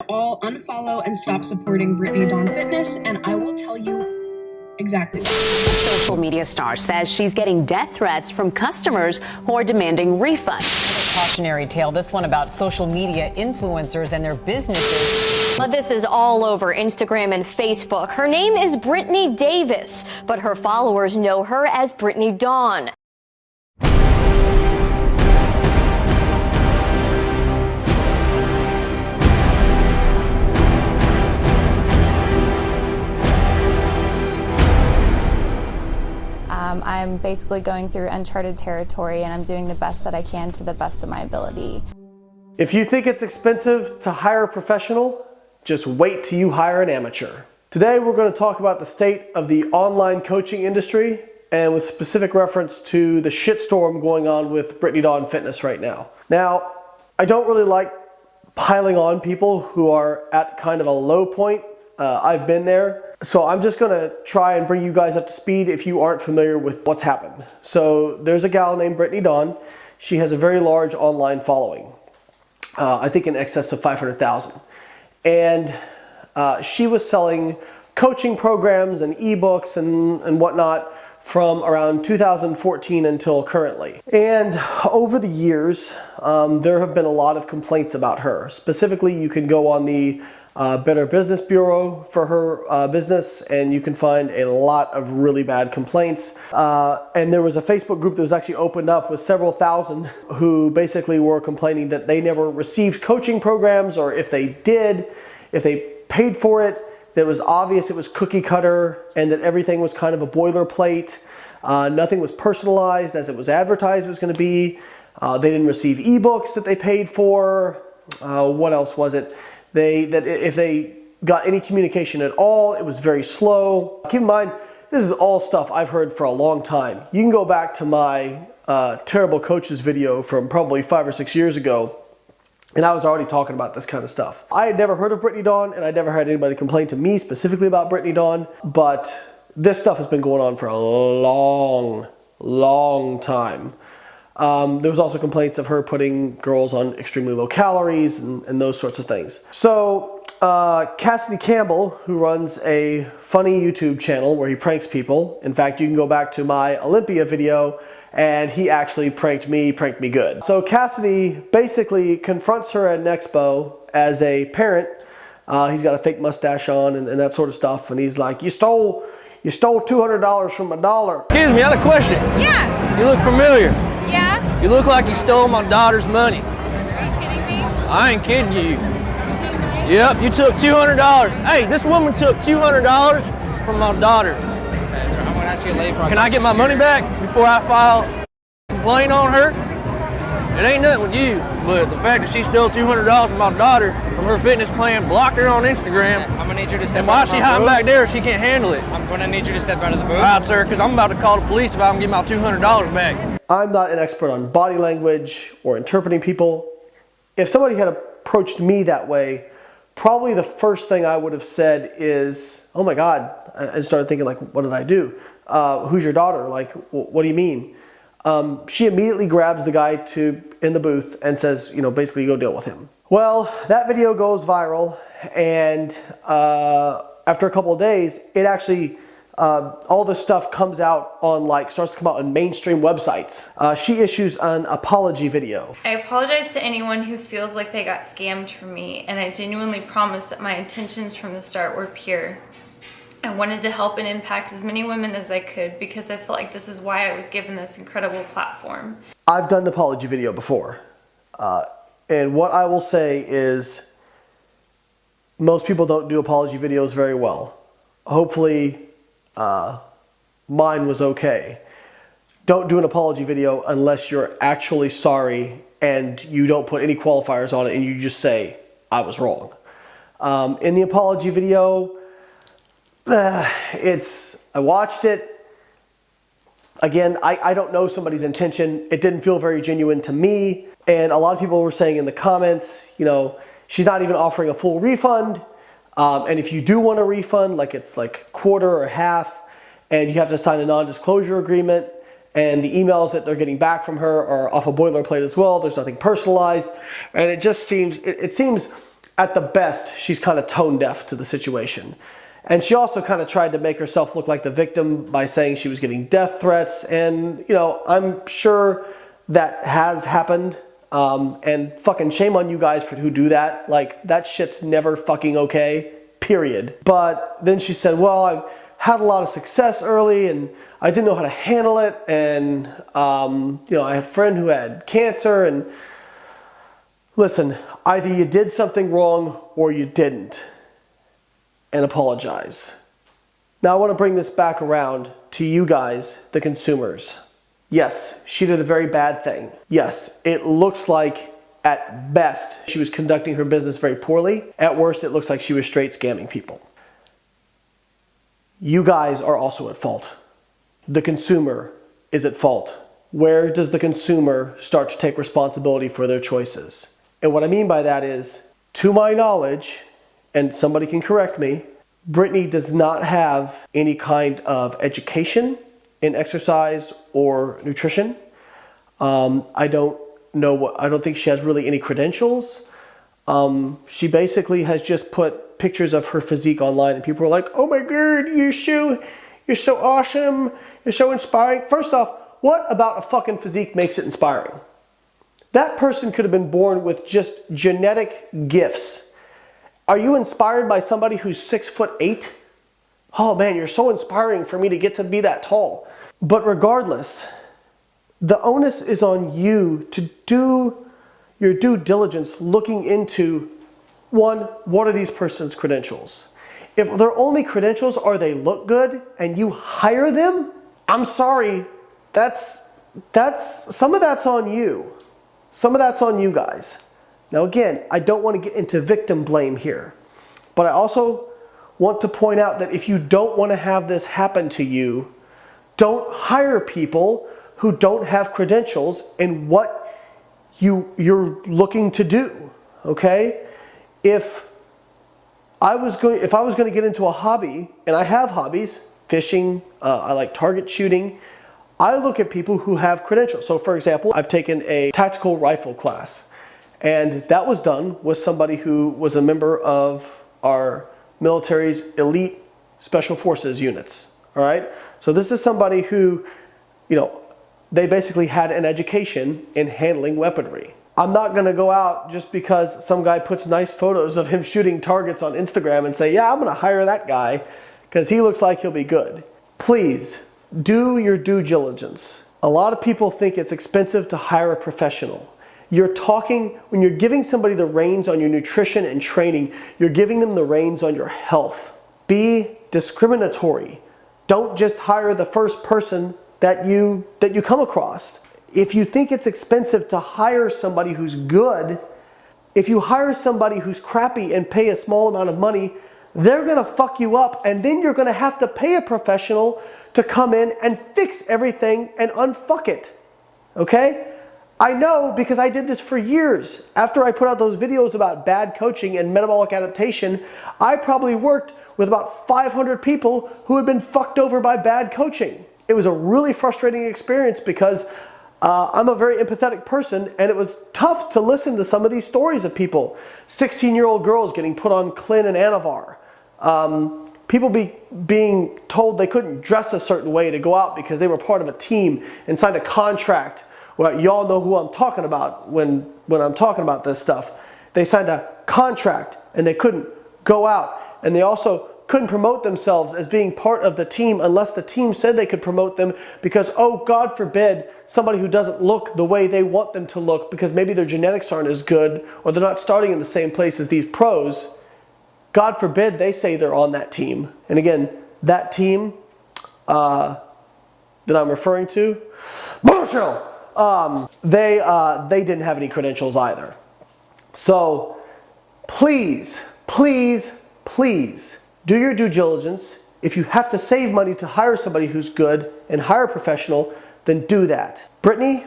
all unfollow and stop supporting Brittany Dawn Fitness, and I will tell you exactly why. The social media star says she's getting death threats from customers who are demanding refunds. Cautionary tale, this one about social media influencers and their businesses. But this is all over Instagram and Facebook. Her name is Brittany Davis, but her followers know her as Brittany Dawn. I'm basically going through uncharted territory, and I'm doing the best that I can to the best of my ability. If you think it's expensive to hire a professional, just wait till you hire an amateur. Today we're going to talk about the state of the online coaching industry, and with specific reference to the shitstorm going on with Brittany Dawn Fitness right now. Now, I don't really like piling on people who are at kind of a low point. I've been there. So I'm just gonna try and bring you guys up to speed if you aren't familiar with what's happened. So there's a gal named Brittany Dawn. She has a very large online following. I think in excess of 500,000. And she was selling coaching programs and ebooks and whatnot from around 2014 until currently. And over the years, there have been a lot of complaints about her. Specifically, you can go on the Better Business Bureau for her business, and you can find a lot of really bad complaints. And there was a Facebook group that was actually opened up with several thousand who basically were complaining that they never received coaching programs, or if they did, if they paid for it, that it was obvious it was cookie cutter and that everything was kind of a boilerplate. Nothing was personalized as it was advertised it was going to be. They didn't receive ebooks that they paid for. What else was it? That if they got any communication at all, it was very slow. Keep in mind, this is all stuff I've heard for a long time. You can go back to my Terrible Coaches video from probably 5 or 6 years ago, and I was already talking about this kind of stuff. I had never heard of Brittany Dawn, and I never had anybody complain to me specifically about Brittany Dawn, but this stuff has been going on for a long time. There was also complaints of her putting girls on extremely low calories and those sorts of things. So Cassidy Campbell, who runs a funny YouTube channel where he pranks people. In fact, you can go back to my Olympia video, and he actually pranked me good. So Cassidy basically confronts her at an expo as a parent. He's got a fake mustache on and that sort of stuff, and he's like, you stole $200 from my dollar. Excuse me, I have a question. Yeah. You look familiar. Yeah? You look like you stole my daughter's money. Are you kidding me? I ain't kidding you. Yep, you took $200. Hey, this woman took $200 from my daughter. I'm gonna ask you later. Can I get my money back before I file a complaint on her? It ain't nothing with you, but the fact that she stole $200 from my daughter from her fitness plan, blocked her on Instagram. I'm gonna need you to step and while out of she my hiding booth. back there, she can't handle it. I'm gonna need you to step out of the booth. All right, sir, because I'm about to call the police if I don't get my $200 back. I'm not an expert on body language or interpreting people. If somebody had approached me that way, probably the first thing I would have said is, oh my God, and started thinking like, what did I do? Who's your daughter? Like, what do you mean? She immediately grabs the guy in the booth and says, you know, basically go deal with him. Well, that video goes viral, and after a couple of days, it actually, all this stuff comes out on starts to come out on mainstream websites. She issues an apology video. I apologize to anyone who feels like they got scammed from me, and I genuinely promise that my intentions from the start were pure. I wanted to help and impact as many women as I could because I felt like this is why I was given this incredible platform. I've done an apology video before, and what I will say is most people don't do apology videos very well. Hopefully mine was okay. Don't do an apology video unless you're actually sorry and you don't put any qualifiers on it and you just say, I was wrong. In the apology video, I watched it. Again, I don't know somebody's intention. It didn't feel very genuine to me. And a lot of people were saying in the comments, you know, she's not even offering a full refund. And if you do want a refund, like it's like quarter or half, and you have to sign a non-disclosure agreement, and the emails that they're getting back from her are off a boilerplate as well. There's nothing personalized. And it just seems, it seems at the best, she's kind of tone deaf to the situation. And she also kind of tried to make herself look like the victim by saying she was getting death threats. And, you know, I'm sure that has happened. And fucking shame on you guys who do that. Like, that shit's never fucking okay, period. But then she said, well, I've had a lot of success early and I didn't know how to handle it. And, you know, I had a friend who had cancer. And listen, either you did something wrong or you didn't. And apologize. Now I want to bring this back around to you guys, the consumers. Yes, she did a very bad thing. Yes, it looks like at best she was conducting her business very poorly. At worst, it looks like she was straight scamming people. You guys are also at fault. The consumer is at fault. Where does the consumer start to take responsibility for their choices? And what I mean by that is, to my knowledge, and somebody can correct me, Brittany does not have any kind of education in exercise or nutrition. I don't think she has really any credentials. She basically has just put pictures of her physique online and people are like, oh my God, you're so awesome, you're so inspiring. First off, what about a fucking physique makes it inspiring? That person could have been born with just genetic gifts. Are you inspired by somebody who's 6'8"? Oh man, you're so inspiring for me to get to be that tall. But regardless, the onus is on you to do your due diligence looking into, one, what are these person's credentials? If their only credentials are they look good and you hire them, I'm sorry, some of that's on you. Some of that's on you guys. Now again, I don't want to get into victim blame here, but I also want to point out that if you don't want to have this happen to you, don't hire people who don't have credentials in what you're looking to do, okay? If I was going to get into a hobby, and I have hobbies, fishing, I like target shooting, I look at people who have credentials. So for example, I've taken a tactical rifle class. And that was done with somebody who was a member of our military's elite special forces units, all right? So this is somebody who, you know, they basically had an education in handling weaponry. I'm not gonna go out just because some guy puts nice photos of him shooting targets on Instagram and say, yeah, I'm gonna hire that guy because he looks like he'll be good. Please, do your due diligence. A lot of people think it's expensive to hire a professional. When you're giving somebody the reins on your nutrition and training, you're giving them the reins on your health. Be discriminatory. Don't just hire the first person that you come across. If you think it's expensive to hire somebody who's good, if you hire somebody who's crappy and pay a small amount of money, they're gonna fuck you up and then you're gonna have to pay a professional to come in and fix everything and unfuck it, okay? I know because I did this for years. After I put out those videos about bad coaching and metabolic adaptation, I probably worked with about 500 people who had been fucked over by bad coaching. It was a really frustrating experience because I'm a very empathetic person and it was tough to listen to some of these stories of people. 16-year-old girls getting put on Clyn and Anavar. People being told they couldn't dress a certain way to go out because they were part of a team and signed a contract. Well, y'all know who I'm talking about when I'm talking about this stuff. They signed a contract and they couldn't go out. And they also couldn't promote themselves as being part of the team unless the team said they could promote them because, oh, God forbid, somebody who doesn't look the way they want them to look because maybe their genetics aren't as good or they're not starting in the same place as these pros. God forbid they say they're on that team. And again, that team that I'm referring to, they didn't have any credentials either. So please, please, please do your due diligence. If you have to save money to hire somebody who's good and hire a professional, then do that. Brittany,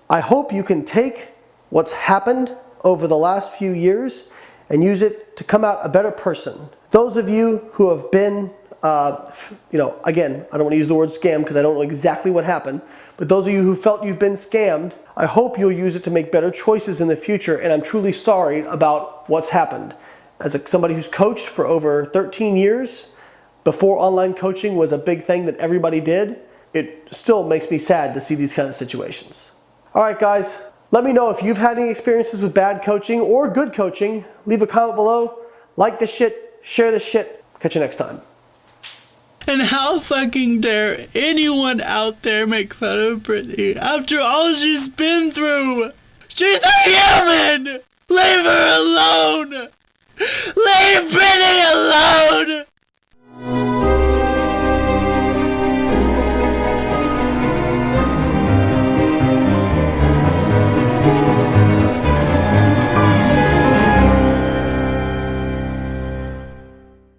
I hope you can take what's happened over the last few years and use it to come out a better person. Those of you who have been, again, I don't want to use the word scam because I don't know exactly what happened, but those of you who felt you've been scammed, I hope you'll use it to make better choices in the future, and I'm truly sorry about what's happened. As somebody who's coached for over 13 years, before online coaching was a big thing that everybody did, it still makes me sad to see these kind of situations. All right, guys, let me know if you've had any experiences with bad coaching or good coaching. Leave a comment below, like this shit, share this shit. Catch you next time. And how fucking dare anyone out there make fun of Brittany after all she's been through? She's a human! Leave her alone! Leave Brittany alone!